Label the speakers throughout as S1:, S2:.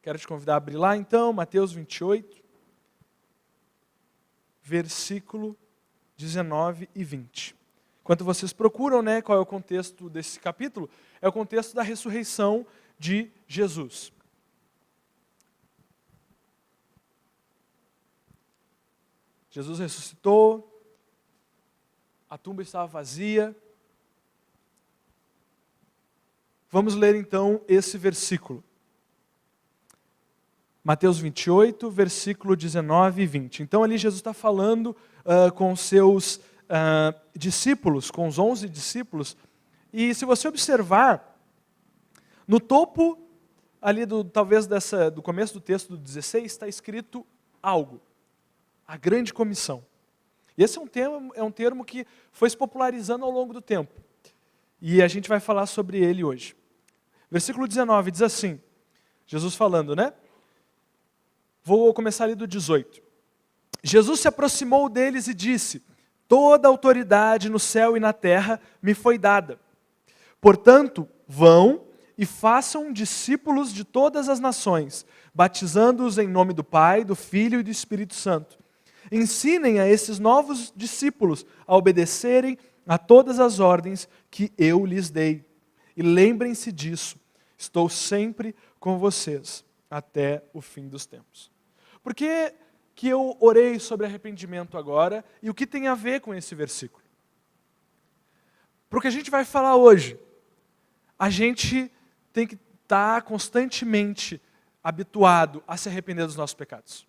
S1: Quero te convidar a abrir lá então, Mateus 28, versículo 19 e 20. Enquanto vocês procuram, qual é o contexto desse capítulo, é o contexto da ressurreição de Jesus. Jesus ressuscitou, a tumba estava vazia. Vamos ler então esse versículo. Mateus 28, versículo 19 e 20. Então ali Jesus está falando com os seus discípulos, com os 11 discípulos. E se você observar, no topo ali talvez do começo do texto do 16, está escrito algo. A grande comissão. E esse é um termo que foi se popularizando ao longo do tempo. E a gente vai falar sobre ele hoje. Versículo 19 diz assim, Jesus falando, Vou começar ali do 18. Jesus se aproximou deles e disse: toda autoridade no céu e na terra me foi dada. Portanto, vão e façam discípulos de todas as nações, batizando-os em nome do Pai, do Filho e do Espírito Santo. Ensinem a esses novos discípulos a obedecerem a todas as ordens que eu lhes dei. E lembrem-se disso, estou sempre com vocês até o fim dos tempos. Por que eu orei sobre arrependimento agora e o que tem a ver com esse versículo? Porque a gente vai falar hoje, a gente tem que estar constantemente habituado a se arrepender dos nossos pecados.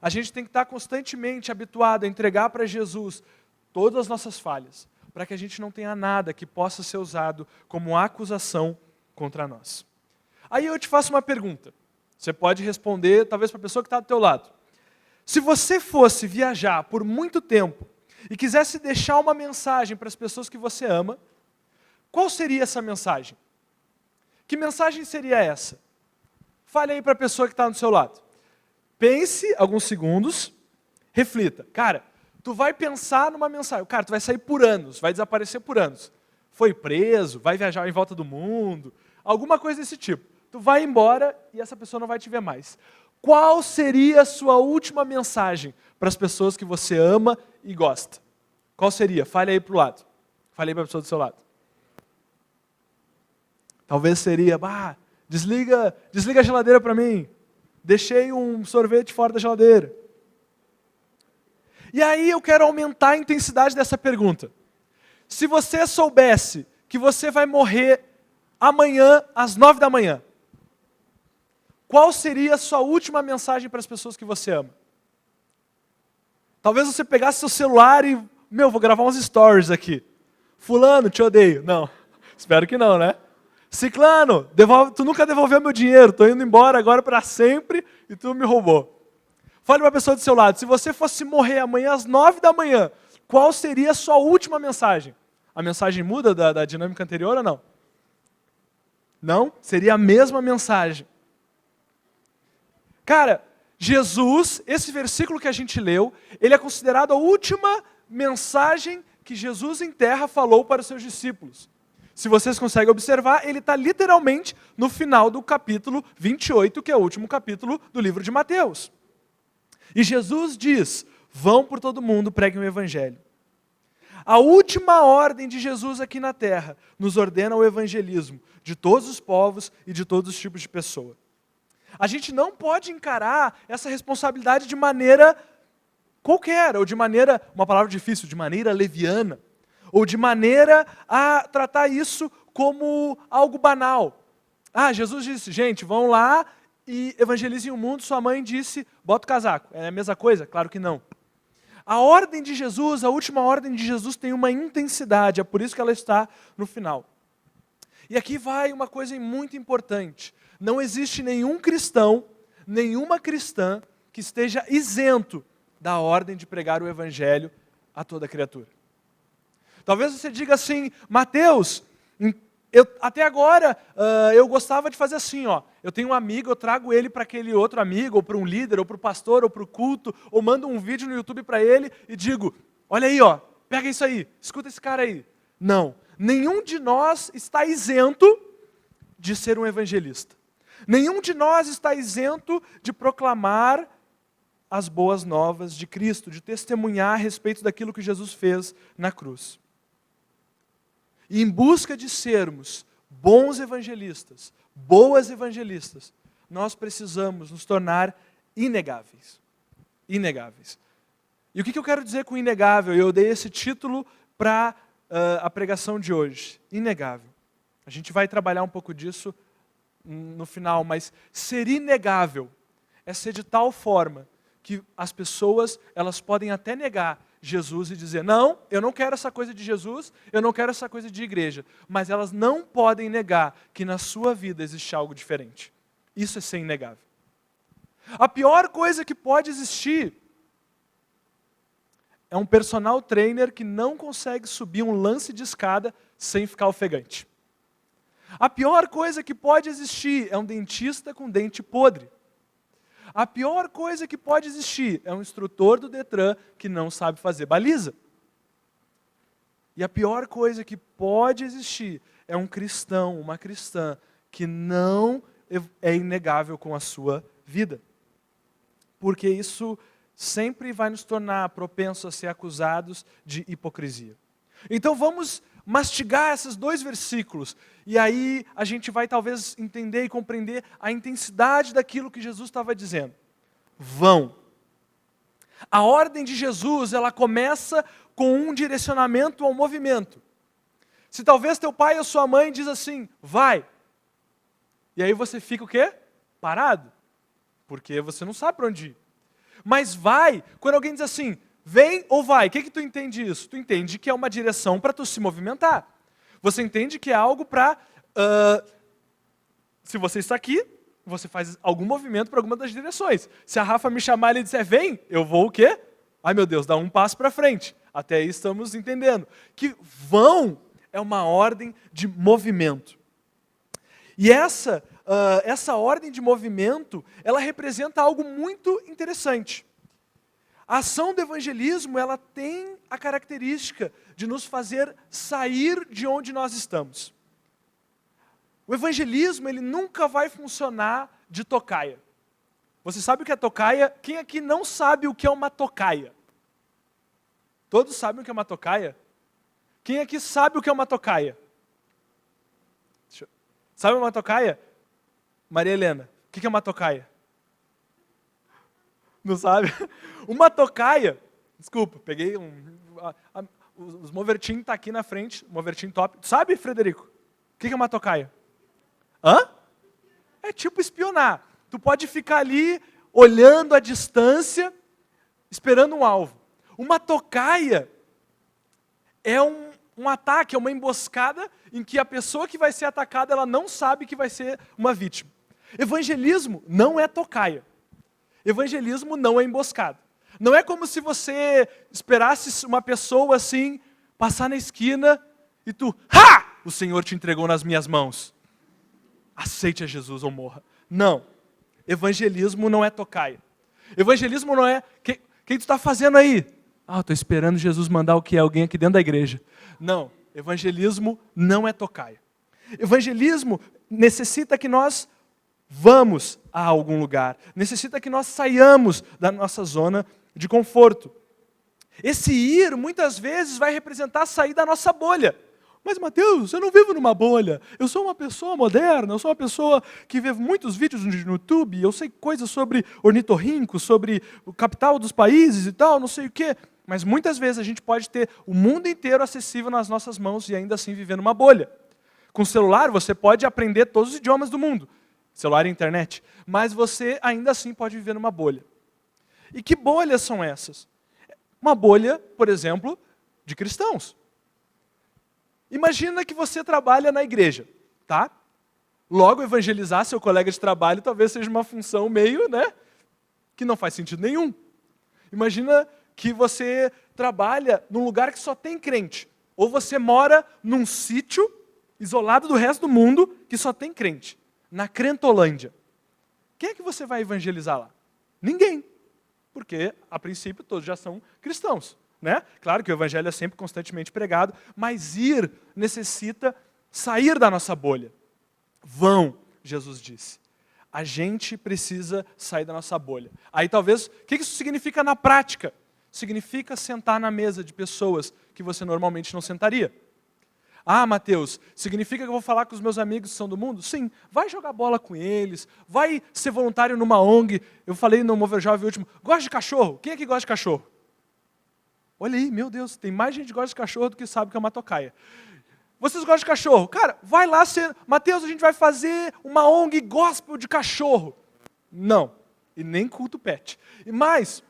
S1: A gente tem que estar constantemente habituado a entregar para Jesus todas as nossas falhas, para que a gente não tenha nada que possa ser usado como acusação contra nós. Aí eu te faço uma pergunta. Você pode responder, talvez, para a pessoa que está do teu lado. Se você fosse viajar por muito tempo e quisesse deixar uma mensagem para as pessoas que você ama, qual seria essa mensagem? Que mensagem seria essa? Fale aí para a pessoa que está do seu lado. Pense alguns segundos, reflita. Cara, tu vai pensar numa mensagem. Cara, tu vai sair por anos, vai desaparecer por anos. Foi preso, vai viajar em volta do mundo, alguma coisa desse tipo. Tu vai embora e essa pessoa não vai te ver mais. Qual seria a sua última mensagem para as pessoas que você ama e gosta? Qual seria? Fale aí para o lado. Fale aí para a pessoa do seu lado. Talvez seria, desliga a geladeira para mim. Deixei um sorvete fora da geladeira. E aí eu quero aumentar a intensidade dessa pergunta. Se você soubesse que você vai morrer amanhã às 9 da manhã, qual seria a sua última mensagem para as pessoas que você ama? Talvez você pegasse seu celular e, vou gravar uns stories aqui. Fulano, te odeio. Não, espero que não, né? Ciclano, tu nunca devolveu meu dinheiro, estou indo embora agora para sempre e tu me roubou. Fale para a pessoa do seu lado, se você fosse morrer amanhã às 9 da manhã, qual seria a sua última mensagem? A mensagem muda da dinâmica anterior ou não? Não? Seria a mesma mensagem. Cara, Jesus, esse versículo que a gente leu, ele é considerado a última mensagem que Jesus em terra falou para os seus discípulos. Se vocês conseguem observar, ele está literalmente no final do capítulo 28, que é o último capítulo do livro de Mateus. E Jesus diz, vão por todo mundo, preguem o evangelho. A última ordem de Jesus aqui na terra nos ordena o evangelismo de todos os povos e de todos os tipos de pessoa. A gente não pode encarar essa responsabilidade de maneira qualquer, ou de maneira, uma palavra difícil, de maneira leviana, ou de maneira a tratar isso como algo banal. Jesus disse, gente, vão lá e evangelizem o mundo, sua mãe disse, bota o casaco. É a mesma coisa? Claro que não. A ordem de Jesus, a última ordem de Jesus tem uma intensidade, é por isso que ela está no final. E aqui vai uma coisa muito importante. Não existe nenhum cristão, nenhuma cristã que esteja isento da ordem de pregar o evangelho a toda criatura. Talvez você diga assim, Mateus, até agora eu gostava de fazer assim, eu tenho um amigo, eu trago ele para aquele outro amigo, ou para um líder, ou para o pastor, ou para o culto, ou mando um vídeo no YouTube para ele e digo, olha aí, pega isso aí, escuta esse cara aí. Não, nenhum de nós está isento de ser um evangelista. Nenhum de nós está isento de proclamar as boas novas de Cristo, de testemunhar a respeito daquilo que Jesus fez na cruz. E em busca de sermos bons evangelistas, boas evangelistas, nós precisamos nos tornar inegáveis. Inegáveis. E o que eu quero dizer com inegável? Eu dei esse título para a pregação de hoje. Inegável. A gente vai trabalhar um pouco disso no final, mas ser inegável é ser de tal forma que as pessoas, elas podem até negar Jesus e dizer, não, eu não quero essa coisa de Jesus, eu não quero essa coisa de igreja, mas elas não podem negar que na sua vida existe algo diferente. Isso é ser inegável. A pior coisa que pode existir é um personal trainer que não consegue subir um lance de escada sem ficar ofegante. A pior coisa que pode existir é um dentista com dente podre. A pior coisa que pode existir é um instrutor do Detran que não sabe fazer baliza. E a pior coisa que pode existir é um cristão, uma cristã, que não é inegável com a sua vida. Porque isso sempre vai nos tornar propensos a ser acusados de hipocrisia. Então vamos mastigar esses 2 versículos, e aí a gente vai talvez entender e compreender a intensidade daquilo que Jesus estava dizendo. Vão. A ordem de Jesus, ela começa com um direcionamento ao movimento. Se talvez teu pai ou sua mãe diz assim, vai, e aí você fica o quê? Parado, porque você não sabe para onde ir. Mas vai, quando alguém diz assim, vem ou vai, o que tu entende isso? Tu entende que é uma direção para tu se movimentar. Você entende que é algo para, se você está aqui, você faz algum movimento para alguma das direções. Se a Rafa me chamar e disser, vem, eu vou o quê? Ai meu Deus, dá um passo para frente. Até aí estamos entendendo. Que vão é uma ordem de movimento. E essa ordem de movimento, ela representa algo muito interessante. A ação do evangelismo, ela tem a característica de nos fazer sair de onde nós estamos. O evangelismo, ele nunca vai funcionar de tocaia. Você sabe o que é tocaia? Quem aqui não sabe o que é uma tocaia? Todos sabem o que é uma tocaia? Quem aqui sabe o que é uma tocaia? Sabe uma tocaia? Maria Helena, o que é uma tocaia? Não sabe? Uma tocaia, desculpa, peguei os Movertin está aqui na frente, Movertin top. Sabe, Frederico? O que é uma tocaia? Hã? É tipo espionar. Tu pode ficar ali, olhando à distância, esperando um alvo. Uma tocaia é um ataque, é uma emboscada em que a pessoa que vai ser atacada, ela não sabe que vai ser uma vítima. Evangelismo não é tocaia. Evangelismo não é emboscada. Não é como se você esperasse uma pessoa assim, passar na esquina e tu, o Senhor te entregou nas minhas mãos. Aceite a Jesus ou morra. Não. Evangelismo não é tocaia. Evangelismo não é, quem tu está fazendo aí? Estou esperando Jesus mandar o que é alguém aqui dentro da igreja. Não. Evangelismo não é tocaia. Evangelismo necessita que nós vamos a algum lugar. Necessita que nós saiamos da nossa zona de conforto. Esse ir, muitas vezes, vai representar sair da nossa bolha. Mas, Mateus, eu não vivo numa bolha. Eu sou uma pessoa moderna, eu sou uma pessoa que vê muitos vídeos no YouTube, eu sei coisas sobre ornitorrinco, sobre o capital dos países e tal, não sei o quê. Mas muitas vezes a gente pode ter o mundo inteiro acessível nas nossas mãos e ainda assim viver numa bolha. Com o celular, você pode aprender todos os idiomas do mundo. Celular e internet. Mas você ainda assim pode viver numa bolha. E que bolhas são essas? Uma bolha, por exemplo, de cristãos. Imagina que você trabalha na igreja, tá? Logo, evangelizar seu colega de trabalho talvez seja uma função meio, que não faz sentido nenhum. Imagina que você trabalha num lugar que só tem crente. Ou você mora num sítio isolado do resto do mundo que só tem crente. Na Crentolândia. Quem é que você vai evangelizar lá? Ninguém. Porque, a princípio, todos já são cristãos. Claro que o evangelho é sempre constantemente pregado, mas ir necessita sair da nossa bolha. Vão, Jesus disse. A gente precisa sair da nossa bolha. Aí talvez, o que isso significa na prática? Significa sentar na mesa de pessoas que você normalmente não sentaria. Ah, Mateus, significa que eu vou falar com os meus amigos que são do mundo? Sim, vai jogar bola com eles, vai ser voluntário numa ONG. Eu falei no Mover Jovem último, gosta de cachorro? Quem é que gosta de cachorro? Olha aí, meu Deus, tem mais gente que gosta de cachorro do que sabe que é uma tocaia. Vocês gostam de cachorro? Cara, vai lá ser... Mateus, a gente vai fazer uma ONG gospel de cachorro. Não, e nem culto pet. Mas,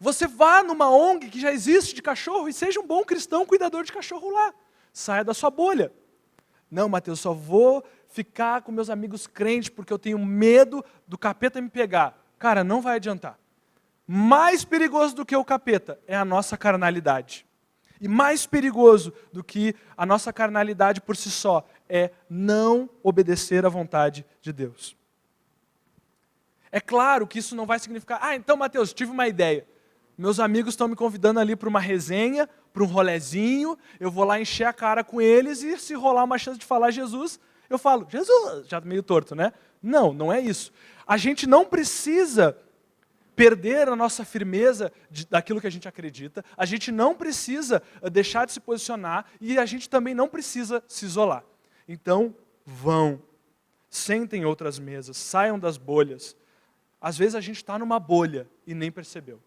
S1: você vá numa ONG que já existe de cachorro e seja um bom cristão cuidador de cachorro lá. Saia da sua bolha. Não, Mateus, só vou ficar com meus amigos crentes porque eu tenho medo do capeta me pegar. Cara, não vai adiantar. Mais perigoso do que o capeta é a nossa carnalidade. E mais perigoso do que a nossa carnalidade por si só é não obedecer à vontade de Deus. É claro que isso não vai significar, então, Mateus, tive uma ideia. Meus amigos estão me convidando ali para uma resenha, para um rolezinho, eu vou lá encher a cara com eles e se rolar uma chance de falar Jesus, eu falo, Jesus, já meio torto, né? Não, não é isso. A gente não precisa perder a nossa firmeza daquilo que a gente acredita, a gente não precisa deixar de se posicionar e a gente também não precisa se isolar. Então, vão, sentem em outras mesas, saiam das bolhas. Às vezes a gente está numa bolha e nem percebeu.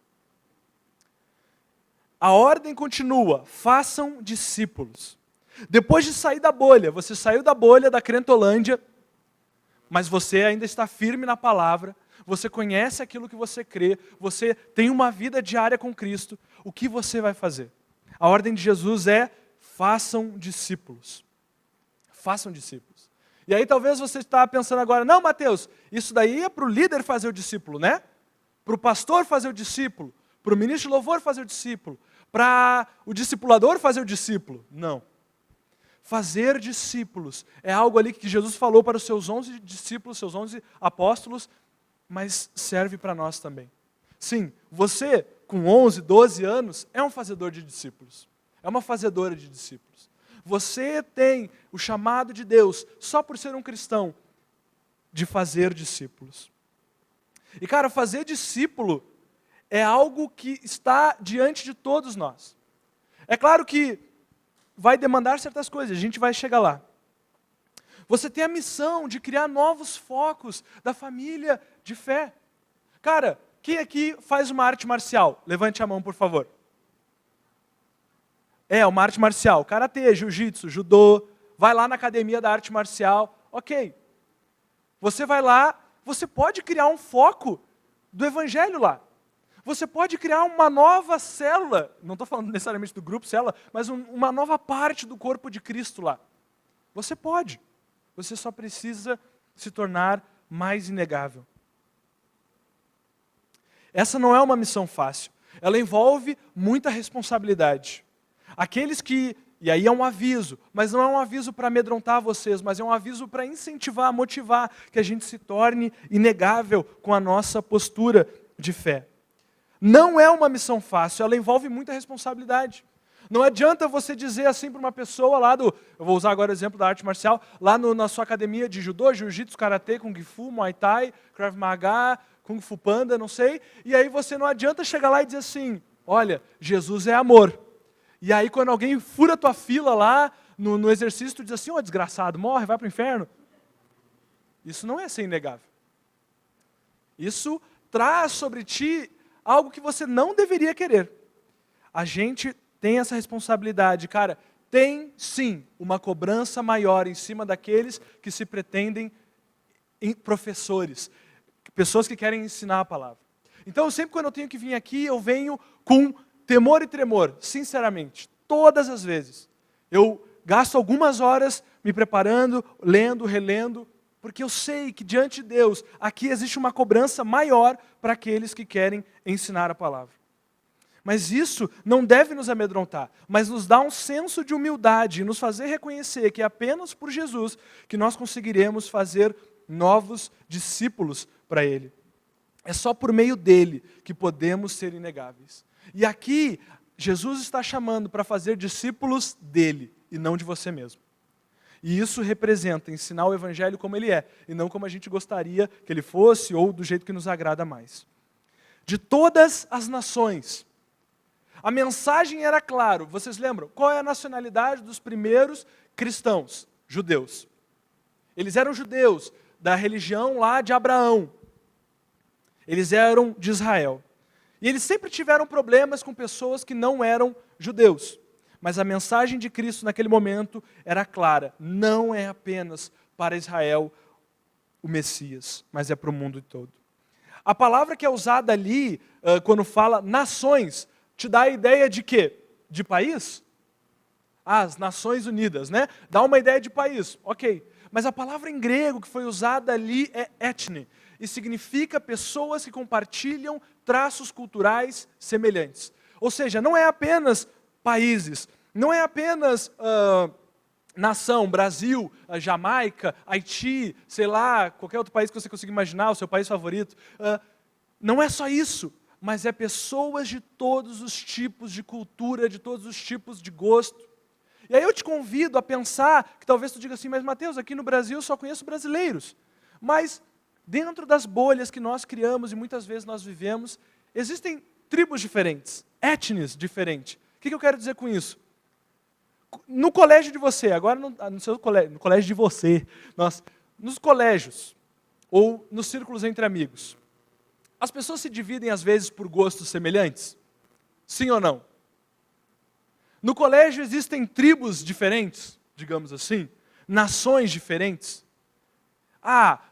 S1: A ordem continua, façam discípulos. Depois de sair da bolha, você saiu da bolha da Crentolândia, mas você ainda está firme na palavra, você conhece aquilo que você crê, você tem uma vida diária com Cristo, o que você vai fazer? A ordem de Jesus é, façam discípulos. Façam discípulos. E aí talvez você está pensando agora, não, Mateus, isso daí é para o líder fazer o discípulo, né? Para o pastor fazer o discípulo, para o ministro de louvor fazer o discípulo, para o discipulador fazer o discípulo. Não. Fazer discípulos é algo ali que Jesus falou para os seus 11 discípulos, seus 11 apóstolos, mas serve para nós também. Sim, você com 11, 12 anos é um fazedor de discípulos. É uma fazedora de discípulos. Você tem o chamado de Deus, só por ser um cristão, de fazer discípulos. E cara, fazer discípulo é algo que está diante de todos nós. É claro que vai demandar certas coisas, a gente vai chegar lá. Você tem a missão de criar novos focos da família de fé. Cara, quem aqui faz uma arte marcial? Levante a mão, por favor. Uma arte marcial. Karatê, jiu-jitsu, judô. Vai lá na academia da arte marcial. Ok. Você vai lá, você pode criar um foco do evangelho lá. Você pode criar uma nova célula, não estou falando necessariamente do grupo célula, mas uma nova parte do corpo de Cristo lá. Você pode. Você só precisa se tornar mais inegável. Essa não é uma missão fácil. Ela envolve muita responsabilidade. Aqueles que, e aí é um aviso, mas não é um aviso para amedrontar vocês, mas é um aviso para incentivar, motivar que a gente se torne inegável com a nossa postura de fé. Não é uma missão fácil, ela envolve muita responsabilidade. Não adianta você dizer assim para uma pessoa lá eu vou usar agora o exemplo da arte marcial, lá na sua academia de judô, jiu-jitsu, karatê, kung fu, muay thai, krav maga, kung fu panda, não sei, e aí você não adianta chegar lá e dizer assim, olha, Jesus é amor. E aí quando alguém fura a tua fila lá no exercício, tu diz assim, desgraçado, morre, vai para o inferno. Isso não é ser inegável. Isso traz sobre ti algo que você não deveria querer. A gente tem essa responsabilidade, cara, tem sim uma cobrança maior em cima daqueles que se pretendem professores, pessoas que querem ensinar a palavra. Então, sempre quando eu tenho que vir aqui, eu venho com temor e tremor, sinceramente, todas as vezes. Eu gasto algumas horas me preparando, lendo, relendo, porque eu sei que diante de Deus, aqui existe uma cobrança maior para aqueles que querem ensinar a palavra. Mas isso não deve nos amedrontar, mas nos dá um senso de humildade e nos fazer reconhecer que é apenas por Jesus que nós conseguiremos fazer novos discípulos para Ele. É só por meio dele que podemos ser inegáveis. E aqui, Jesus está chamando para fazer discípulos dele e não de você mesmo. E isso representa ensinar o evangelho como ele é, e não como a gente gostaria que ele fosse, ou do jeito que nos agrada mais. De todas as nações. A mensagem era clara. Vocês lembram? Qual é a nacionalidade dos primeiros cristãos? Judeus. Eles eram judeus da religião lá de Abraão. Eles eram de Israel. E eles sempre tiveram problemas com pessoas que não eram judeus. Mas a mensagem de Cristo naquele momento era clara. Não é apenas para Israel o Messias, mas é para o mundo todo. A palavra que é usada ali, quando fala nações, te dá a ideia de quê? De país? As Nações Unidas, né? Dá uma ideia de país, ok. Mas a palavra em grego que foi usada ali é etne, e significa pessoas que compartilham traços culturais semelhantes. Ou seja, não é apenas países, não é apenas nação, Brasil, Jamaica, Haiti, sei lá, qualquer outro país que você consiga imaginar, o seu país favorito. Não é só isso, mas é pessoas de todos os tipos de cultura, de todos os tipos de gosto. E aí eu te convido a pensar, que talvez tu diga assim, mas Mateus, aqui no Brasil eu só conheço brasileiros. Mas dentro das bolhas que nós criamos e muitas vezes nós vivemos, existem tribos diferentes, etnias diferentes. O que eu quero dizer com isso? No colégio de você, agora no seu colégio, no colégio de você, nos colégios ou nos círculos entre amigos, as pessoas se dividem às vezes por gostos semelhantes? Sim ou não? No colégio existem tribos diferentes, digamos assim, nações diferentes.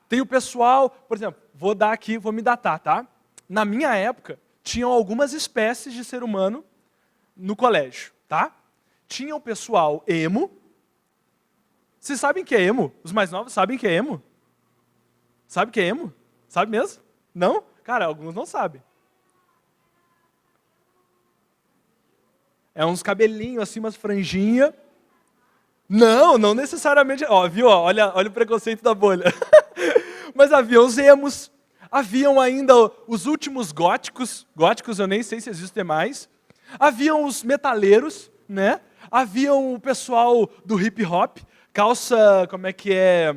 S1: Tem o pessoal, por exemplo, vou me datar, tá? Na minha época, tinham algumas espécies de ser humano no colégio, tá? Tinha o pessoal emo. Vocês sabem o que é emo? Os mais novos sabem o que é emo? Sabe o que é emo? Sabe mesmo? Não? Cara, alguns não sabem. É uns cabelinhos assim, umas franjinhas. Não necessariamente. Ó, viu? Olha o preconceito da bolha. Mas havia os emos, haviam ainda os últimos góticos. Góticos eu nem sei se existem mais. Haviam os metaleiros, né? Haviam o pessoal do hip hop, calça, como é que é?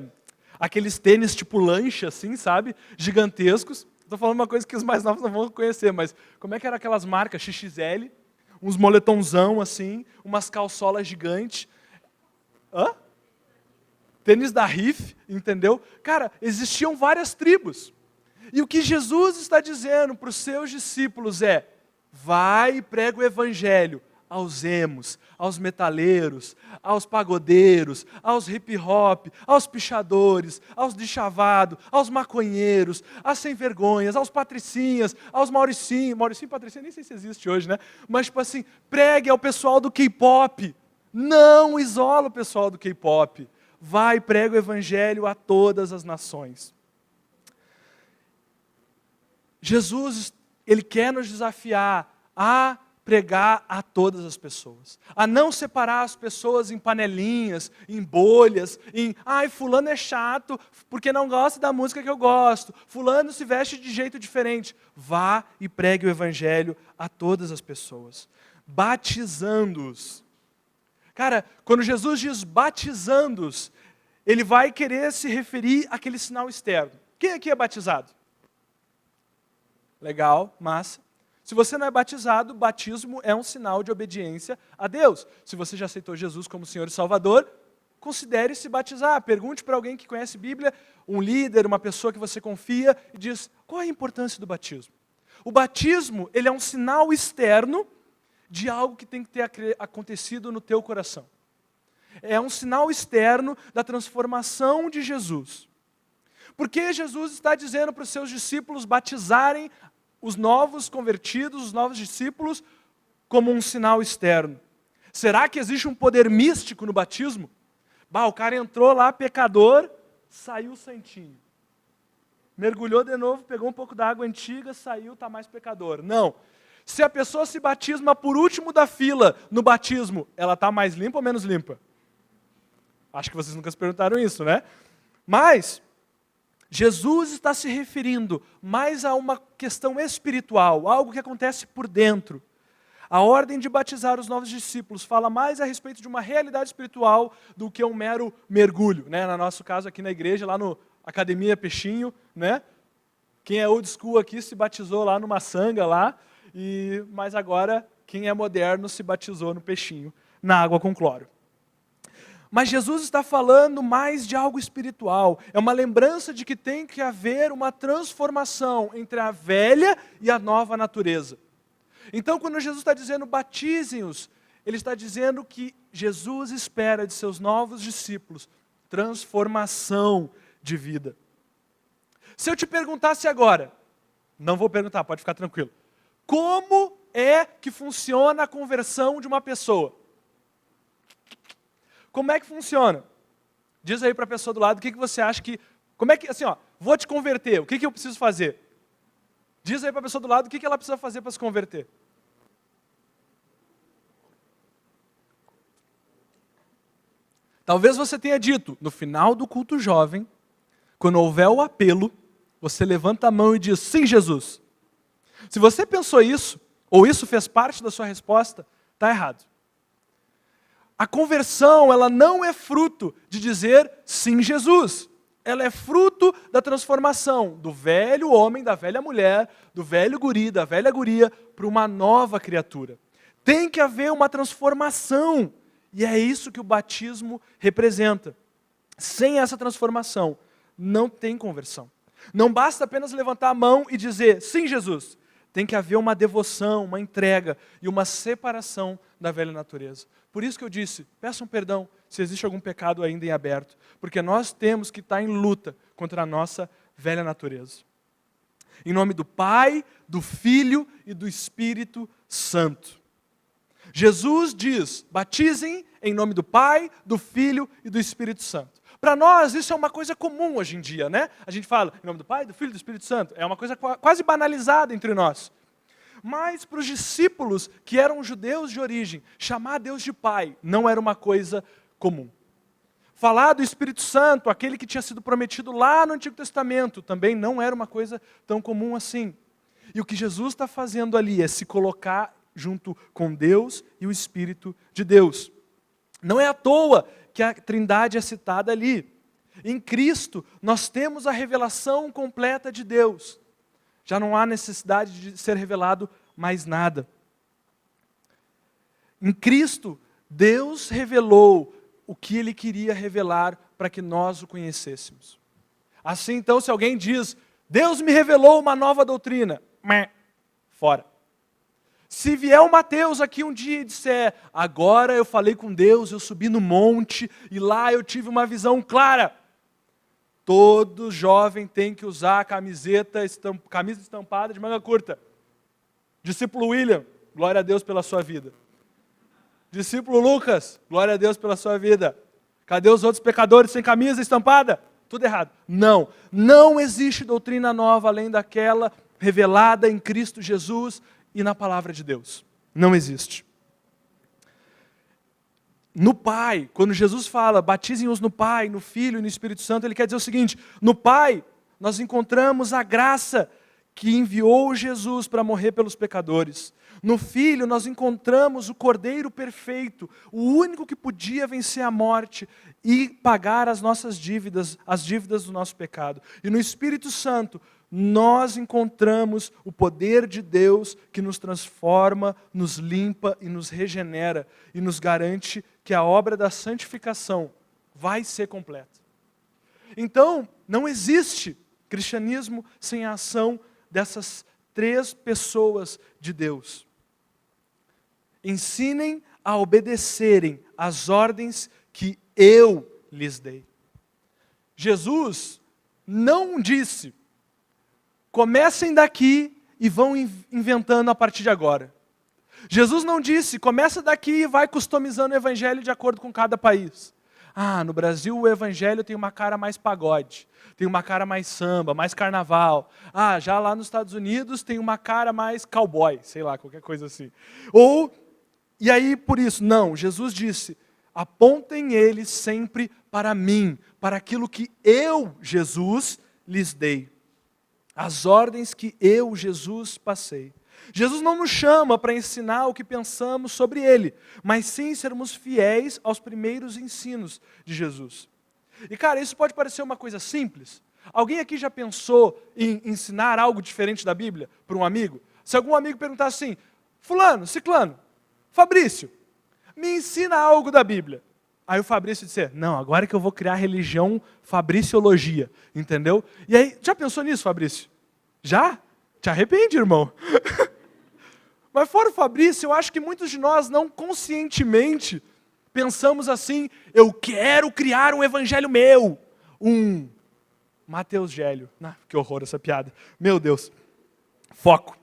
S1: Aqueles tênis tipo lancha, assim, sabe? Gigantescos. Estou falando uma coisa que os mais novos não vão conhecer, mas como é que eram aquelas marcas XXL? Uns moletomzão assim, umas calçolas gigantes. Tênis da Riff, entendeu? Cara, existiam várias tribos. E o que Jesus está dizendo para os seus discípulos é: vai e prega o evangelho aos emos, aos metaleiros, aos pagodeiros, aos hip hop, aos pichadores, aos deschavados, aos maconheiros, às sem vergonhas, aos patricinhas, aos Mauricinho e Patricinha, nem sei se existe hoje, né? Mas tipo assim, pregue ao pessoal do K-pop. Não isola o pessoal do K-pop. Vai e prega o evangelho a todas as nações. Jesus, ele quer nos desafiar a pregar a todas as pessoas, a não separar as pessoas em panelinhas, em bolhas, fulano é chato porque não gosta da música que eu gosto, fulano se veste de jeito diferente. Vá e pregue o evangelho a todas as pessoas, batizando-os. Cara, quando Jesus diz batizando-os, ele vai querer se referir àquele sinal externo. Quem aqui é batizado? Legal, massa. Se você não é batizado, batismo é um sinal de obediência a Deus. Se você já aceitou Jesus como Senhor e Salvador, considere se batizar. Pergunte para alguém que conhece Bíblia, um líder, uma pessoa que você confia, e diz: qual é a importância do batismo? O batismo, ele é um sinal externo de algo que tem que ter acontecido no teu coração. É um sinal externo da transformação de Jesus. Porque Jesus está dizendo para os seus discípulos batizarem os novos convertidos, os novos discípulos, como um sinal externo. Será que existe um poder místico no batismo? O cara entrou lá, pecador, saiu santinho. Mergulhou de novo, pegou um pouco da água antiga, saiu, está mais pecador. Não. Se a pessoa se batisma por último da fila no batismo, ela está mais limpa ou menos limpa? Acho que vocês nunca se perguntaram isso, né? Mas Jesus está se referindo mais a uma questão espiritual, algo que acontece por dentro. A ordem de batizar os novos discípulos fala mais a respeito de uma realidade espiritual do que um mero mergulho, né? No nosso caso aqui na igreja, lá no Academia Peixinho, né? Quem é old school aqui se batizou lá numa sanga lá, mas agora quem é moderno se batizou no Peixinho, na água com cloro. Mas Jesus está falando mais de algo espiritual. É uma lembrança de que tem que haver uma transformação entre a velha e a nova natureza. Então, quando Jesus está dizendo batizem-os, Ele está dizendo que Jesus espera de seus novos discípulos transformação de vida. Se eu te perguntasse agora, não vou perguntar, pode ficar tranquilo. Como é que funciona a conversão de uma pessoa? Como é que funciona? Diz aí para a pessoa do lado, o que você acha que... Como é que, assim, vou te converter, o que eu preciso fazer? Diz aí para a pessoa do lado o que ela precisa fazer para se converter. Talvez você tenha dito, no final do culto jovem, quando houver o apelo, você levanta a mão e diz, sim, Jesus. Se você pensou isso, ou isso fez parte da sua resposta, está errado. A conversão, ela não é fruto de dizer sim, Jesus. Ela é fruto da transformação do velho homem, da velha mulher, do velho guri, da velha guria, para uma nova criatura. Tem que haver uma transformação. E é isso que o batismo representa. Sem essa transformação, não tem conversão. Não basta apenas levantar a mão e dizer, sim, Jesus. Tem que haver uma devoção, uma entrega e uma separação da velha natureza. Por isso que eu disse, peçam perdão se existe algum pecado ainda em aberto, porque nós temos que estar em luta contra a nossa velha natureza. Em nome do Pai, do Filho e do Espírito Santo. Jesus diz, batizem em nome do Pai, do Filho e do Espírito Santo. Para nós, isso é uma coisa comum hoje em dia, né? A gente fala em nome do Pai, do Filho e do Espírito Santo. É uma coisa quase banalizada entre nós. Mas para os discípulos, que eram judeus de origem, chamar Deus de Pai não era uma coisa comum. Falar do Espírito Santo, aquele que tinha sido prometido lá no Antigo Testamento, também não era uma coisa tão comum assim. E o que Jesus está fazendo ali é se colocar junto com Deus e o Espírito de Deus. Não é à toa que a Trindade é citada ali. Em Cristo, nós temos a revelação completa de Deus. Já não há necessidade de ser revelado mais nada. Em Cristo, Deus revelou o que Ele queria revelar para que nós o conhecêssemos. Assim, então, se alguém diz, Deus me revelou uma nova doutrina, fora. Se vier o Mateus aqui um dia e disser, agora eu falei com Deus, eu subi no monte e lá eu tive uma visão clara. Todo jovem tem que usar camisa estampada de manga curta. Discípulo William, glória a Deus pela sua vida. Discípulo Lucas, glória a Deus pela sua vida. Cadê os outros pecadores sem camisa estampada? Tudo errado. Não existe doutrina nova além daquela revelada em Cristo Jesus e na palavra de Deus. Não existe. No Pai, quando Jesus fala, batizem-os no Pai, no Filho e no Espírito Santo, Ele quer dizer o seguinte, no Pai nós encontramos a graça que enviou Jesus para morrer pelos pecadores. No Filho nós encontramos o Cordeiro perfeito, o único que podia vencer a morte e pagar as nossas dívidas, as dívidas do nosso pecado. E no Espírito Santo nós encontramos o poder de Deus que nos transforma, nos limpa e nos regenera e nos garante que a obra da santificação vai ser completa. Então, não existe cristianismo sem a ação dessas três pessoas de Deus. Ensinem a obedecerem às ordens que eu lhes dei. Jesus não disse, comecem daqui e vão inventando a partir de agora. Jesus não disse, começa daqui e vai customizando o evangelho de acordo com cada país. No Brasil o evangelho tem uma cara mais pagode, tem uma cara mais samba, mais carnaval. Já lá nos Estados Unidos tem uma cara mais cowboy, sei lá, qualquer coisa assim. E aí por isso, não, Jesus disse, apontem eles sempre para mim, para aquilo que eu, Jesus, lhes dei. As ordens que eu, Jesus, passei. Jesus não nos chama para ensinar o que pensamos sobre Ele, mas sim sermos fiéis aos primeiros ensinos de Jesus. E cara, isso pode parecer uma coisa simples. Alguém aqui já pensou em ensinar algo diferente da Bíblia para um amigo? Se algum amigo perguntar assim, fulano, ciclano, Fabrício, me ensina algo da Bíblia. Aí o Fabrício disser, não, agora que eu vou criar a religião Fabriciologia, entendeu? E aí, já pensou nisso, Fabrício? Já? Te arrepende, irmão. Mas fora o Fabrício, eu acho que muitos de nós não conscientemente pensamos assim, eu quero criar um evangelho meu, um Mateus Gélio. Que horror essa piada. Meu Deus. Foco.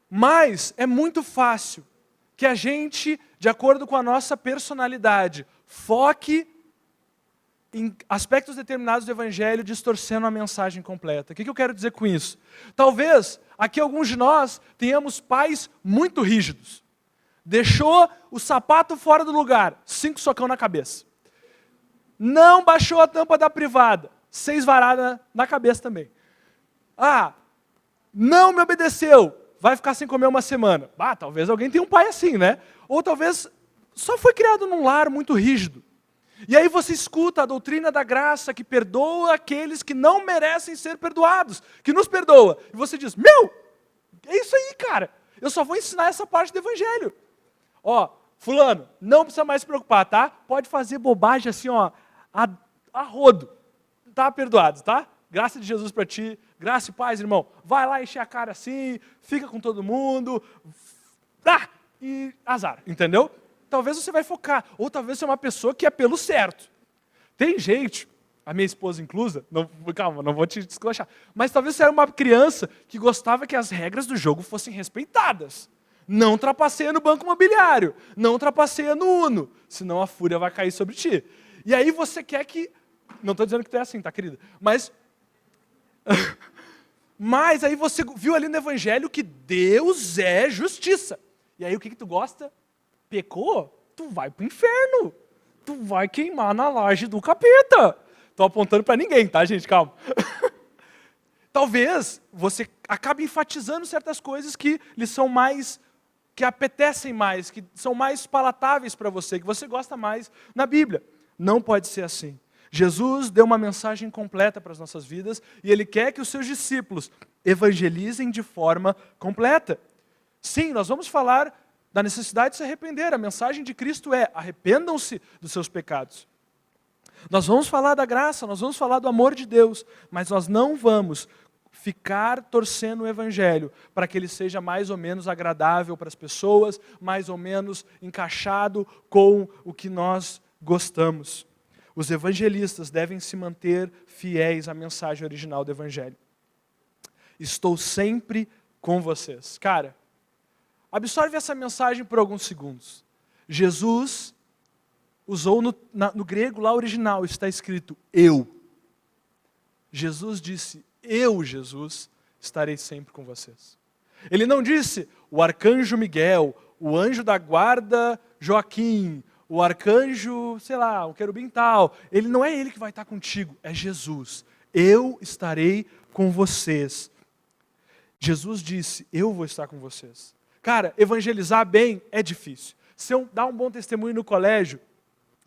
S1: Mas é muito fácil que a gente, de acordo com a nossa personalidade, foque em aspectos determinados do evangelho, distorcendo a mensagem completa. O que eu quero dizer com isso? Talvez, aqui alguns de nós tenhamos pais muito rígidos. Deixou o sapato fora do lugar, 5 socão na cabeça. Não baixou a tampa da privada, 6 varadas na cabeça também. Não me obedeceu, vai ficar sem comer uma semana. Talvez alguém tenha um pai assim, né? Ou talvez só foi criado num lar muito rígido. E aí você escuta a doutrina da graça que perdoa aqueles que não merecem ser perdoados, que nos perdoa. E você diz, é isso aí, cara. Eu só vou ensinar essa parte do evangelho. Fulano, não precisa mais se preocupar, tá? Pode fazer bobagem assim, a rodo. Tá perdoado, tá? Graça de Jesus para ti, graça e paz, irmão. Vai lá encher a cara assim, fica com todo mundo, e azar, entendeu? Talvez você vai focar, ou talvez você é uma pessoa que é pelo certo. Tem gente, a minha esposa inclusa, calma, não vou te desclanchar, mas talvez você era uma criança que gostava que as regras do jogo fossem respeitadas. Não trapaceia no banco imobiliário, não trapaceia no Uno, senão a fúria vai cair sobre ti. E aí você quer que... Não estou dizendo que tu é assim, tá, querida? Mas aí você viu ali no Evangelho que Deus é justiça. E aí o que tu gosta? Pecou? Tu vai pro inferno. Tu vai queimar na laje do capeta. Estou apontando para ninguém, tá, gente? Calma. Talvez você acabe enfatizando certas coisas que lhe são mais... que apetecem mais, que são mais palatáveis para você, que você gosta mais na Bíblia. Não pode ser assim. Jesus deu uma mensagem completa para as nossas vidas e Ele quer que os seus discípulos evangelizem de forma completa. Sim, nós vamos falar da necessidade de se arrepender. A mensagem de Cristo é: arrependam-se dos seus pecados. Nós vamos falar da graça, nós vamos falar do amor de Deus, mas nós não vamos ficar torcendo o evangelho para que ele seja mais ou menos agradável para as pessoas, mais ou menos encaixado com o que nós gostamos. Os evangelistas devem se manter fiéis à mensagem original do evangelho. Estou sempre com vocês. Cara, absorve essa mensagem por alguns segundos. Jesus usou no grego lá original, está escrito eu. Jesus disse, eu, Jesus, estarei sempre com vocês. Ele não disse o arcanjo Miguel, o anjo da guarda Joaquim, o arcanjo, sei lá, o querubim tal. Ele não é ele que vai estar contigo, é Jesus. Eu estarei com vocês. Jesus disse, eu vou estar com vocês. Cara, evangelizar bem é difícil. Se eu dar um bom testemunho no colégio,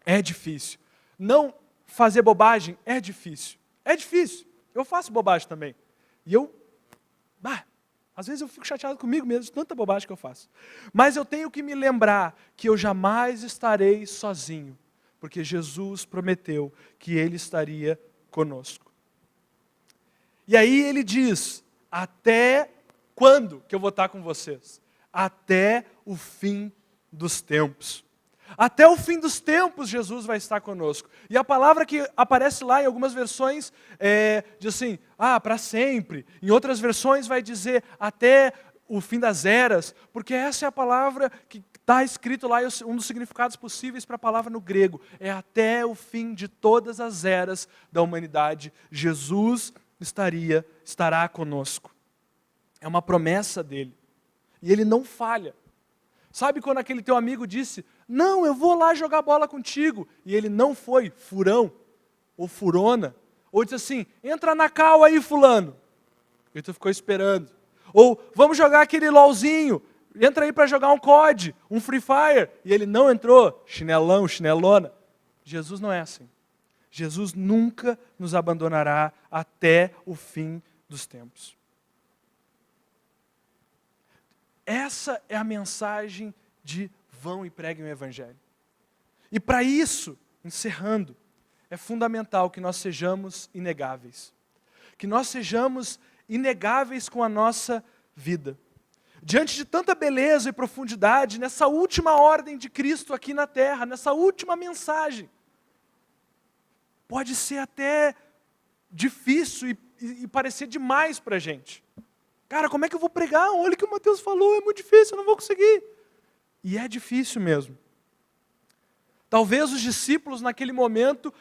S1: é difícil. Não fazer bobagem é difícil. É difícil. Eu faço bobagem também. E às vezes eu fico chateado comigo mesmo de tanta bobagem que eu faço. Mas eu tenho que me lembrar que eu jamais estarei sozinho, porque Jesus prometeu que Ele estaria conosco. E aí Ele diz, até quando que eu vou estar com vocês? Até o fim dos tempos. Até o fim dos tempos Jesus vai estar conosco. E a palavra que aparece lá em algumas versões diz assim, para sempre. Em outras versões vai dizer até o fim das eras, porque essa é a palavra que está escrito lá, um dos significados possíveis para a palavra no grego. É até o fim de todas as eras da humanidade. Jesus estará conosco. É uma promessa dele. E ele não falha. Sabe quando aquele teu amigo disse, não, eu vou lá jogar bola contigo, e ele não foi, furão, ou furona, ou disse assim, entra na cal aí fulano, e tu ficou esperando. Ou vamos jogar aquele LOLzinho, entra aí para jogar um COD, um Free Fire. E ele não entrou, chinelão, chinelona. Jesus não é assim. Jesus nunca nos abandonará até o fim dos tempos. Essa é a mensagem de vão e preguem o Evangelho. E para isso, encerrando, é fundamental que nós sejamos inegáveis. Que nós sejamos inegáveis com a nossa vida. Diante de tanta beleza e profundidade, nessa última ordem de Cristo aqui na terra, nessa última mensagem, pode ser até difícil e parecer demais para a gente. Cara, como é que eu vou pregar? Olha o que o Mateus falou, é muito difícil, eu não vou conseguir. E é difícil mesmo. Talvez os discípulos naquele momento,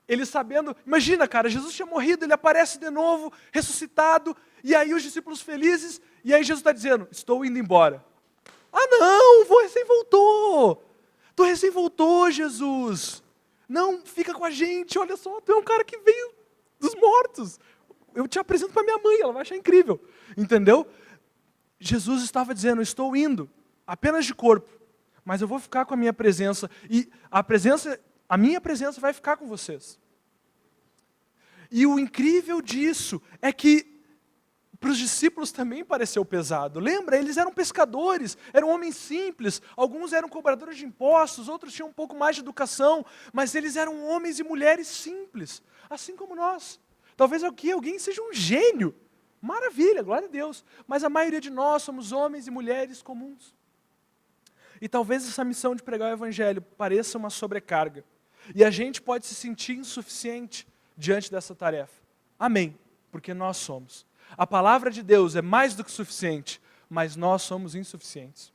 S1: eles sabendo, imagina cara, Jesus tinha morrido, ele aparece de novo, ressuscitado, e aí os discípulos felizes, e aí Jesus está dizendo, estou indo embora. Ah não, tu recém voltou Jesus. Não, fica com a gente, olha só, tu é um cara que veio dos mortos. Eu te apresento para minha mãe, ela vai achar incrível. Entendeu? Jesus estava dizendo, estou indo, apenas de corpo, mas eu vou ficar com a minha presença, e a minha presença vai ficar com vocês. E o incrível disso é que para os discípulos também pareceu pesado. Lembra? Eles eram pescadores, eram homens simples, alguns eram cobradores de impostos, outros tinham um pouco mais de educação, mas eles eram homens e mulheres simples, assim como nós. Talvez alguém seja um gênio, maravilha, glória a Deus, mas a maioria de nós somos homens e mulheres comuns. E talvez essa missão de pregar o Evangelho pareça uma sobrecarga, e a gente pode se sentir insuficiente diante dessa tarefa. Amém, porque nós somos. A palavra de Deus é mais do que suficiente, mas nós somos insuficientes.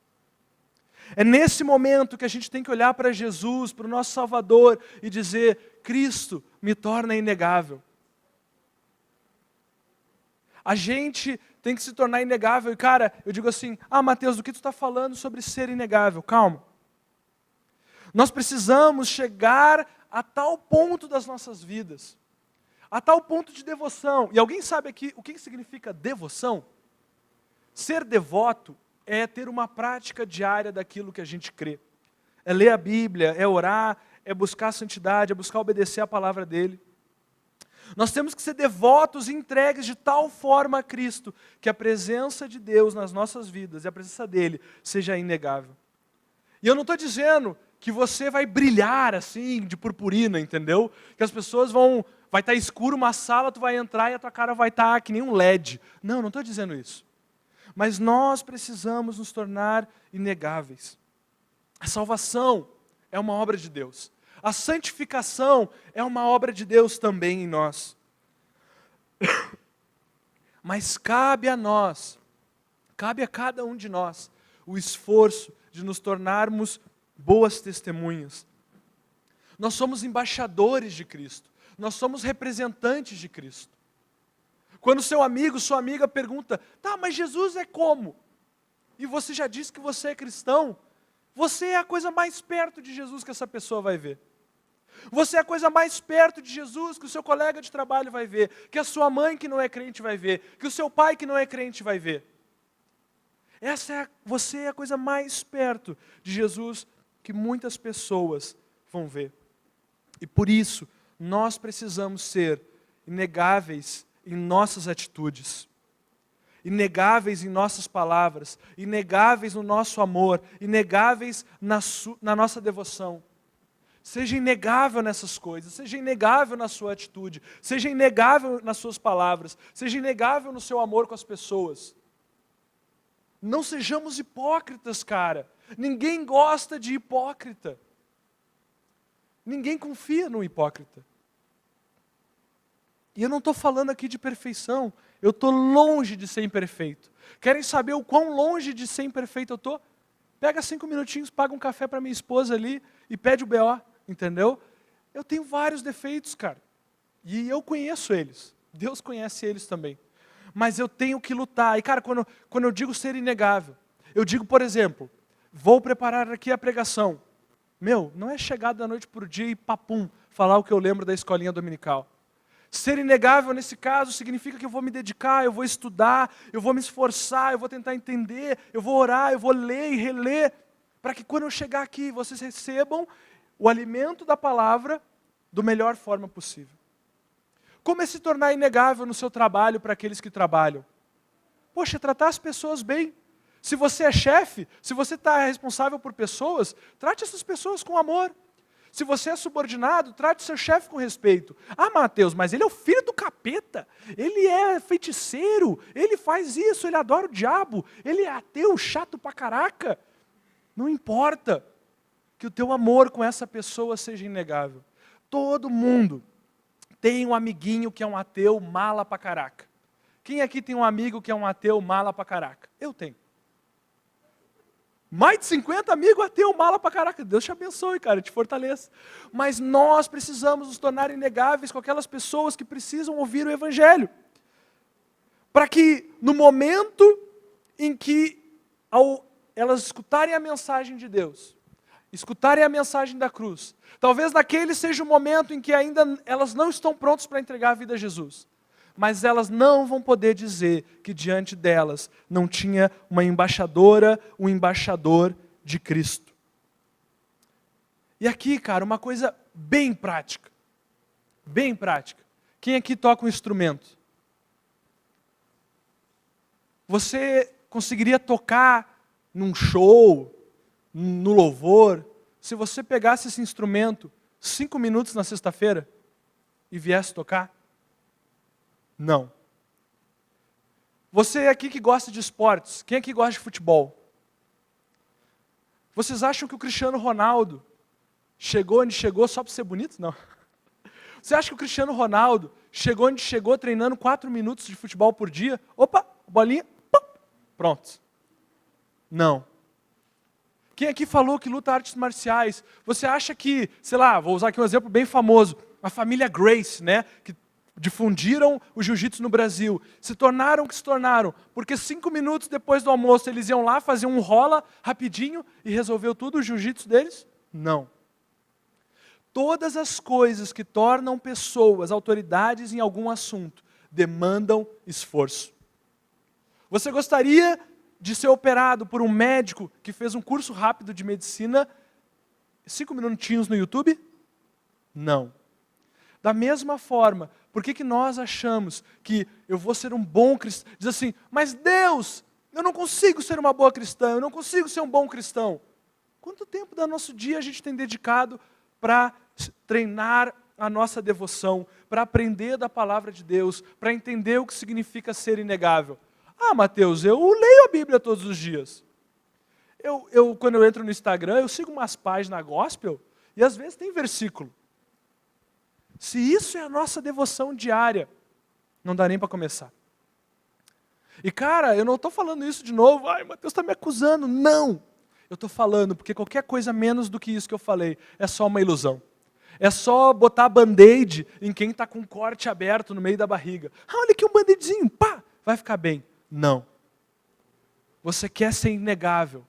S1: É nesse momento que a gente tem que olhar para Jesus, para o nosso Salvador, e dizer, Cristo me torna inegável. A gente tem que se tornar inegável. E cara, eu digo assim, Mateus, do que tu está falando sobre ser inegável? Calma. Nós precisamos chegar a tal ponto das nossas vidas, a tal ponto de devoção. E alguém sabe aqui o que significa devoção? Ser devoto é ter uma prática diária daquilo que a gente crê. É ler a Bíblia, é orar, é buscar a santidade, é buscar obedecer a palavra dele. Nós temos que ser devotos e entregues de tal forma a Cristo, que a presença de Deus nas nossas vidas e a presença dele seja inegável. E eu não estou dizendo que você vai brilhar assim, de purpurina, entendeu? Que as pessoas vai estar escuro uma sala, tu vai entrar e a tua cara vai estar que nem um LED. Não estou dizendo isso. Mas nós precisamos nos tornar inegáveis. A salvação é uma obra de Deus. A santificação é uma obra de Deus também em nós. Mas cabe a nós, cabe a cada um de nós, o esforço de nos tornarmos boas testemunhas. Nós somos embaixadores de Cristo. Nós somos representantes de Cristo. Quando seu amigo, sua amiga pergunta, mas Jesus é como? E você já disse que você é cristão, você é a coisa mais perto de Jesus que essa pessoa vai ver. Você é a coisa mais perto de Jesus que o seu colega de trabalho vai ver, que a sua mãe que não é crente vai ver, que o seu pai que não é crente vai ver. Você é a coisa mais perto de Jesus que muitas pessoas vão ver. E por isso, nós precisamos ser inegáveis em nossas atitudes, inegáveis em nossas palavras, inegáveis no nosso amor, inegáveis na nossa devoção. Seja inegável nessas coisas, seja inegável na sua atitude, seja inegável nas suas palavras, seja inegável no seu amor com as pessoas. Não sejamos hipócritas, cara. Ninguém gosta de hipócrita. Ninguém confia no hipócrita. E eu não estou falando aqui de perfeição, eu estou longe de ser imperfeito. Querem saber o quão longe de ser imperfeito eu estou? Pega 5 minutinhos, paga um café para minha esposa ali e pede o BO. Entendeu? Eu tenho vários defeitos, cara. E eu conheço eles. Deus conhece eles também. Mas eu tenho que lutar. E, cara, quando eu digo ser inegável, eu digo, por exemplo, vou preparar aqui a pregação. Não é chegar da noite para o dia e papum, falar o que eu lembro da escolinha dominical. Ser inegável nesse caso significa que eu vou me dedicar, eu vou estudar, eu vou me esforçar, eu vou tentar entender, eu vou orar, eu vou ler e reler, para que quando eu chegar aqui vocês recebam o alimento da palavra da melhor forma possível. Como é se tornar inegável no seu trabalho para aqueles que trabalham? Poxa, tratar as pessoas bem. Se você é chefe, se você está responsável por pessoas, trate essas pessoas com amor. Se você é subordinado, trate seu chefe com respeito. Ah, Mateus, mas ele é o filho do capeta. Ele é feiticeiro. Ele faz isso, ele adora o diabo. Ele é ateu, chato pra caraca. Não importa que o teu amor com essa pessoa seja inegável. Todo mundo tem um amiguinho que é um ateu mala pra caraca. Quem aqui tem um amigo que é um ateu mala pra caraca? Eu tenho. Mais de 50 amigos ateu mala pra caraca. Deus te abençoe, cara, te fortaleça. Mas nós precisamos nos tornar inegáveis com aquelas pessoas que precisam ouvir o Evangelho. Para que no momento em que ao elas escutarem a mensagem de Deus, escutarem a mensagem da cruz, talvez naquele seja o momento em que ainda elas não estão prontas para entregar a vida a Jesus. Mas elas não vão poder dizer que diante delas não tinha uma embaixadora, um embaixador de Cristo. E aqui, cara, uma coisa bem prática. Bem prática. Quem aqui toca um instrumento? Você conseguiria tocar num show, no louvor, se você pegasse esse instrumento 5 minutos na sexta-feira e viesse tocar? Não. Você aqui que gosta de esportes, quem aqui gosta de futebol? Vocês acham que o Cristiano Ronaldo chegou onde chegou só para ser bonito? Não. Você acha que o Cristiano Ronaldo chegou onde chegou treinando 4 minutos de futebol por dia? Opa, bolinha, pum, pronto. Não. Quem aqui falou que luta artes marciais? Você acha que, sei lá, vou usar aqui um exemplo bem famoso, a família Grace, né, que difundiram o jiu-jitsu no Brasil, se tornaram o que se tornaram, porque 5 minutos depois do almoço eles iam lá fazer um rola rapidinho e resolveu tudo o jiu-jitsu deles? Não. Todas as coisas que tornam pessoas autoridades em algum assunto demandam esforço. Você gostaria de ser operado por um médico que fez um curso rápido de medicina, 5 minutinhos no YouTube? Não. Da mesma forma, por que nós achamos que eu vou ser um bom cristão? Diz assim, mas Deus, eu não consigo ser uma boa cristã, eu não consigo ser um bom cristão. Quanto tempo do nosso dia a gente tem dedicado para treinar a nossa devoção, para aprender da palavra de Deus, para entender o que significa ser inegável? Ah, Mateus, eu leio a Bíblia todos os dias. Quando eu entro no Instagram, eu sigo umas páginas gospel e às vezes tem versículo. Se isso é a nossa devoção diária, não dá nem para começar. E cara, eu não estou falando isso de novo, ai, Mateus está me acusando. Não! Eu estou falando porque qualquer coisa menos do que isso que eu falei é só uma ilusão. É só botar band-aid em quem está com um corte aberto no meio da barriga. Ah, olha aqui um band-aidzinho, pá, vai ficar bem. Não. Você quer ser inegável.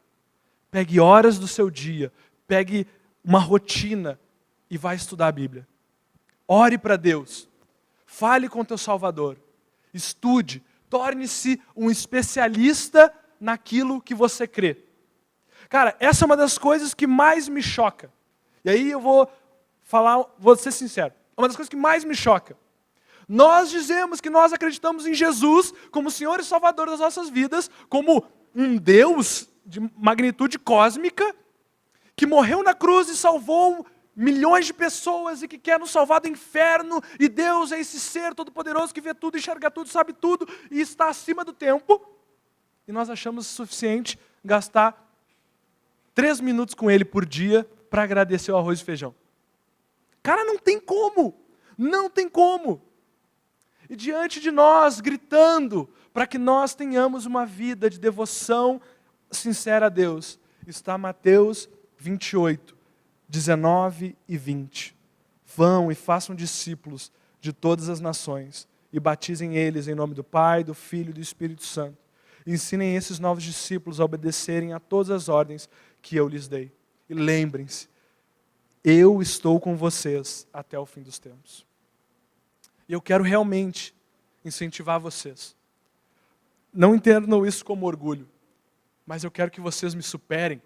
S1: Pegue horas do seu dia, pegue uma rotina e vai estudar a Bíblia. Ore para Deus. Fale com teu Salvador. Estude. Torne-se um especialista naquilo que você crê. Cara, essa é uma das coisas que mais me choca. E aí eu vou ser sincero. É uma das coisas que mais me choca. Nós dizemos que nós acreditamos em Jesus como Senhor e Salvador das nossas vidas, como um Deus de magnitude cósmica, que morreu na cruz e salvou milhões de pessoas e que quer nos salvar do inferno, e Deus é esse ser todo-poderoso que vê tudo, enxerga tudo, sabe tudo, e está acima do tempo, e nós achamos suficiente gastar 3 minutos com Ele por dia para agradecer o arroz e feijão. Cara, não tem como, não tem como. E diante de nós, gritando, para que nós tenhamos uma vida de devoção sincera a Deus, está Mateus 28, 19 e 20. Vão e façam discípulos de todas as nações e batizem eles em nome do Pai, do Filho e do Espírito Santo. Ensinem esses novos discípulos a obedecerem a todas as ordens que eu lhes dei. E lembrem-se, eu estou com vocês até o fim dos tempos. E eu quero realmente incentivar vocês. Não entendam isso como orgulho, mas eu quero que vocês me superem.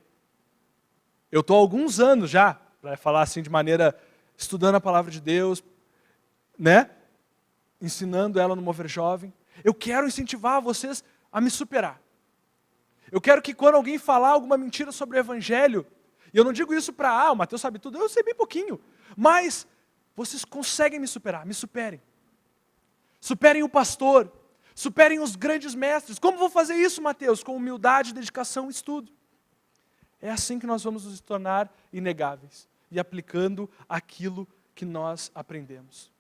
S1: Eu estou há alguns anos já, para falar assim de maneira, estudando a palavra de Deus, né? Ensinando ela no Mover Jovem. Eu quero incentivar vocês a me superar. Eu quero que quando alguém falar alguma mentira sobre o Evangelho, e eu não digo isso para, o Mateus sabe tudo, eu sei bem pouquinho, mas vocês conseguem me superar, me superem. Superem o pastor, superem os grandes mestres. Como vou fazer isso, Mateus? Com humildade, dedicação e estudo. É assim que nós vamos nos tornar inegáveis e aplicando aquilo que nós aprendemos.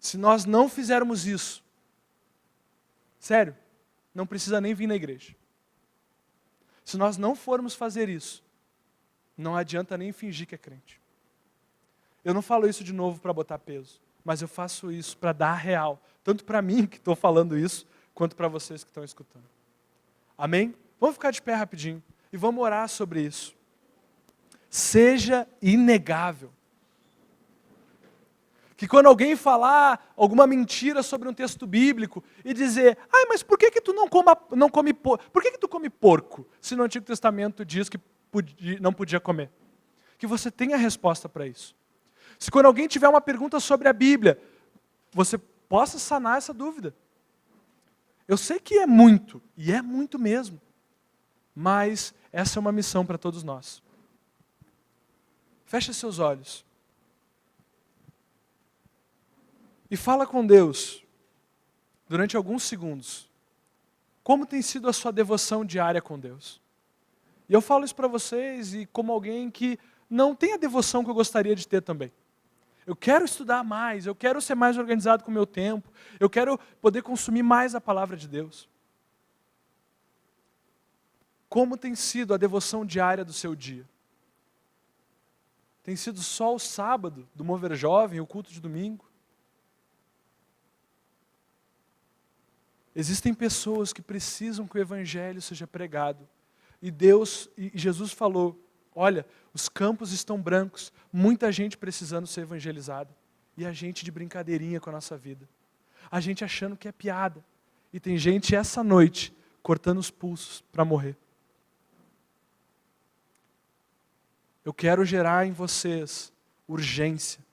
S1: Se nós não fizermos isso, sério, não precisa nem vir na igreja. Se nós não formos fazer isso, não adianta nem fingir que é crente. Eu não falo isso de novo para botar peso, mas eu faço isso para dar real, tanto para mim que estou falando isso, quanto para vocês que estão escutando. Amém? Vamos ficar de pé rapidinho e vamos orar sobre isso. Seja inegável. Que quando alguém falar alguma mentira sobre um texto bíblico e dizer, mas por que tu não come porco? Por que tu come porco, se no Antigo Testamento diz que não podia comer? Que você tenha a resposta para isso. Se quando alguém tiver uma pergunta sobre a Bíblia, você possa sanar essa dúvida. Eu sei que é muito, e é muito mesmo, mas essa é uma missão para todos nós. Feche seus olhos. E fala com Deus, durante alguns segundos, como tem sido a sua devoção diária com Deus. E eu falo isso para vocês, e como alguém que não tem a devoção que eu gostaria de ter também. Eu quero estudar mais, eu quero ser mais organizado com o meu tempo, eu quero poder consumir mais a palavra de Deus. Como tem sido a devoção diária do seu dia? Tem sido só o sábado do Mover Jovem, o culto de domingo? Existem pessoas que precisam que o Evangelho seja pregado. E Jesus falou, olha, os campos estão brancos, muita gente precisando ser evangelizada. E a gente de brincadeirinha com a nossa vida. A gente achando que é piada. E tem gente essa noite cortando os pulsos para morrer. Eu quero gerar em vocês urgência.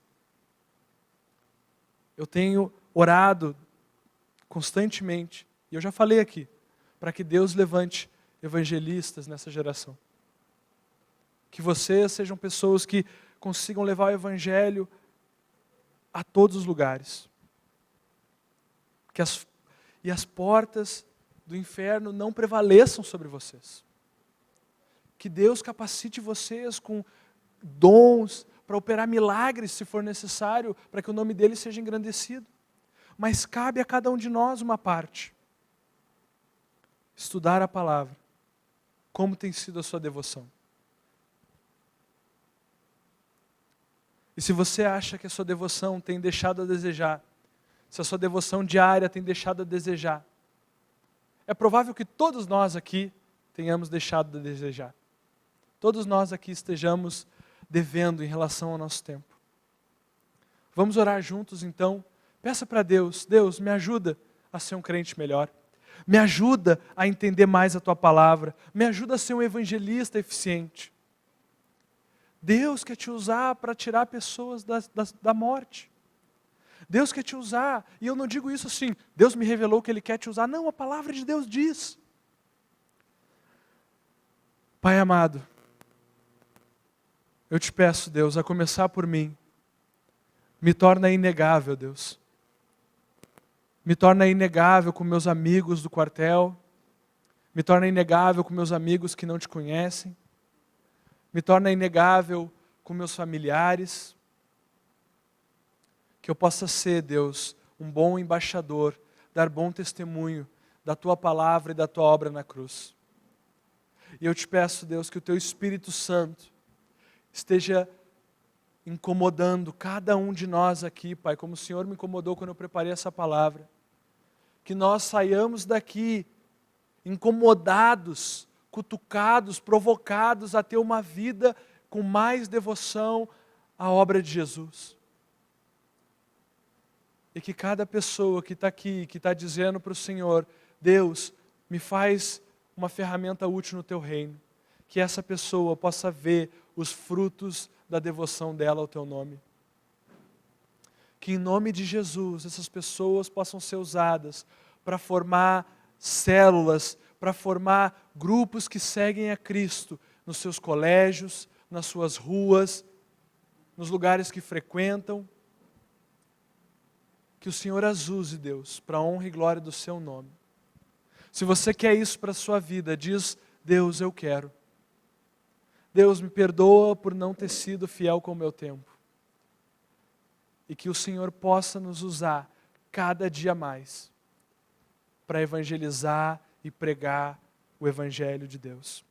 S1: Eu tenho orado constantemente, e eu já falei aqui, para que Deus levante evangelistas nessa geração. Que vocês sejam pessoas que consigam levar o Evangelho a todos os lugares. E as portas do inferno não prevaleçam sobre vocês. Que Deus capacite vocês com dons para operar milagres, se for necessário, para que o nome dele seja engrandecido. Mas cabe a cada um de nós uma parte. Estudar a palavra. Como tem sido a sua devoção? E se você acha que a sua devoção tem deixado a desejar, se a sua devoção diária tem deixado a desejar, é provável que todos nós aqui tenhamos deixado de desejar. Todos nós aqui estejamos devendo em relação ao nosso tempo. Vamos orar juntos então. Peça para Deus, Deus, me ajuda a ser um crente melhor. Me ajuda a entender mais a Tua palavra. Me ajuda a ser um evangelista eficiente. Deus quer te usar para tirar pessoas da morte. Deus quer te usar, e eu não digo isso assim, Deus me revelou que Ele quer te usar. Não, a palavra de Deus diz. Pai amado, eu te peço, Deus, a começar por mim, me torna inegável, Deus. Me torna inegável com meus amigos do quartel. Me torna inegável com meus amigos que não te conhecem. Me torna inegável com meus familiares. Que eu possa ser, Deus, um bom embaixador, dar bom testemunho da Tua palavra e da Tua obra na cruz. E eu te peço, Deus, que o Teu Espírito Santo esteja incomodando cada um de nós aqui, Pai, como o Senhor me incomodou quando eu preparei essa palavra. Que nós saiamos daqui incomodados, cutucados, provocados a ter uma vida com mais devoção à obra de Jesus. E que cada pessoa que está aqui, que está dizendo para o Senhor, Deus, me faz uma ferramenta útil no teu reino, que essa pessoa possa ver os frutos da devoção dela ao teu nome. Que em nome de Jesus, essas pessoas possam ser usadas para formar células, para formar grupos que seguem a Cristo nos seus colégios, nas suas ruas, nos lugares que frequentam. Que o Senhor as use, Deus, para a honra e glória do seu nome. Se você quer isso para a sua vida, diz, Deus, eu quero. Deus, me perdoa por não ter sido fiel com o meu tempo. E que o Senhor possa nos usar cada dia mais para evangelizar e pregar o Evangelho de Deus.